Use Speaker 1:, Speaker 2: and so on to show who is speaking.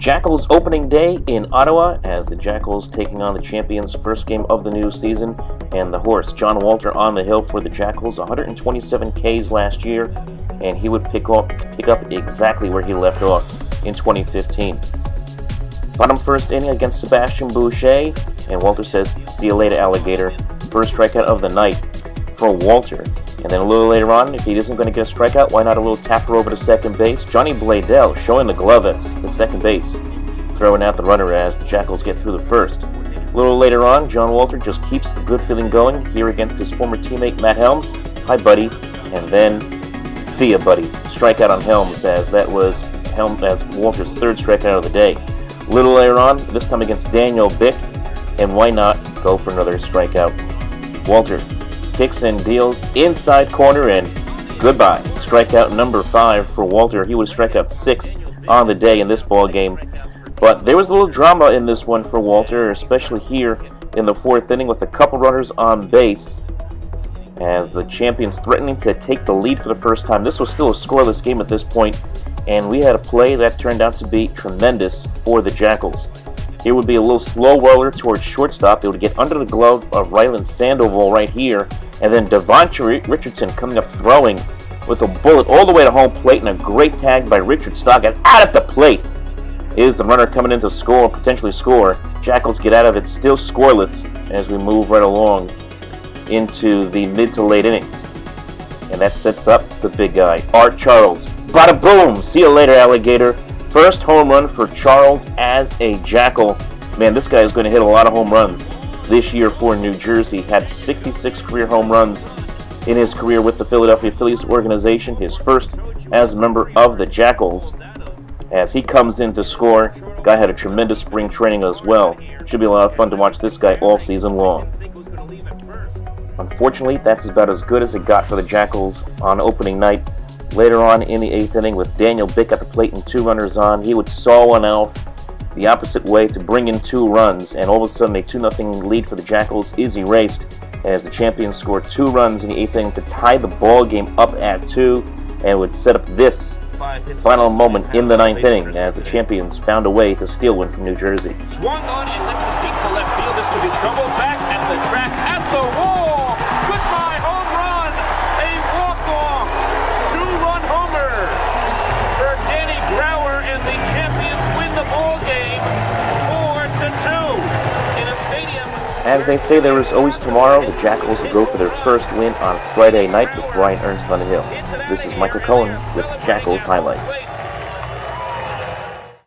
Speaker 1: Jackals opening day in Ottawa as the Jackals taking on the champions, first game of the new season, and the horse John Walter on the hill for the Jackals. 127 Ks last year, and he would pick up exactly where he left off in 2015. Bottom first inning against Sebastian Boucher, and Walter says, "See you later, alligator." First strikeout of the night for Walter. And then a little later on, if he isn't going to get a strikeout, why not a little tapper over to second base? Johnny Bladell showing the glove at the second base, throwing out the runner as the Jackals get through the first. A little later on, John Walter just keeps the good feeling going here against his former teammate Matt Helms. "Hi, buddy." And then, "See ya, buddy." Strikeout on Helms as that was Walter's third strikeout of the day. A little later on, this time against Daniel Bick, and why not go for another strikeout? Walter kicks and deals inside corner, and goodbye. Strikeout number 5 for Walter. He would strike out 6 on the day in this ball game. But there was a little drama in this one for Walter, especially here in the 4th inning with a couple runners on base as the champions threatening to take the lead for the first time. This was still a scoreless game at this point, and we had a play that turned out to be tremendous for the Jackals. Here would be a little slow roller towards shortstop. It would get under the glove of Ryland Sandoval right here. And then Devontae Richardson coming up throwing with a bullet all the way to home plate, and a great tag by Richard Stock. And out at the plate is the runner coming in to score, potentially score. Jackals get out of it still scoreless as we move right along into the mid to late innings. And that sets up the big guy, Art Charles. Bada boom! See you later, alligator. First home run for Charles as a Jackal. Man, this guy is going to hit a lot of home runs this year for New Jersey. Had 66 career home runs in his career with the Philadelphia Phillies organization. His first as a member of the Jackals. As he comes in to score, guy had a tremendous spring training as well. Should be a lot of fun to watch this guy all season long. Unfortunately, that's about as good as it got for the Jackals on opening night. Later on in the 8th inning, with Daniel Bick at the plate and 2 runners on, he would saw one out the opposite way to bring in 2 runs, and all of a sudden a 2-0 lead for the Jackals is erased as the champions score 2 runs in the 8th inning to tie the ball game up at 2, and would set up this final moment in the 9th inning as the champions found a way to steal one from New Jersey.
Speaker 2: Swung on and lifted deep to left field. This could be trouble. Back at the track, at the wall. Goodbye, home run. A walk-off. 2-run homer for Danny Grauer, and the champions win the ball game 4-2 in a stadium.
Speaker 1: As they say, there is always tomorrow. The Jackals will go for their first win on Friday night with Brian Ernst on the hill. This is Michael Cohen with Jackals Highlights.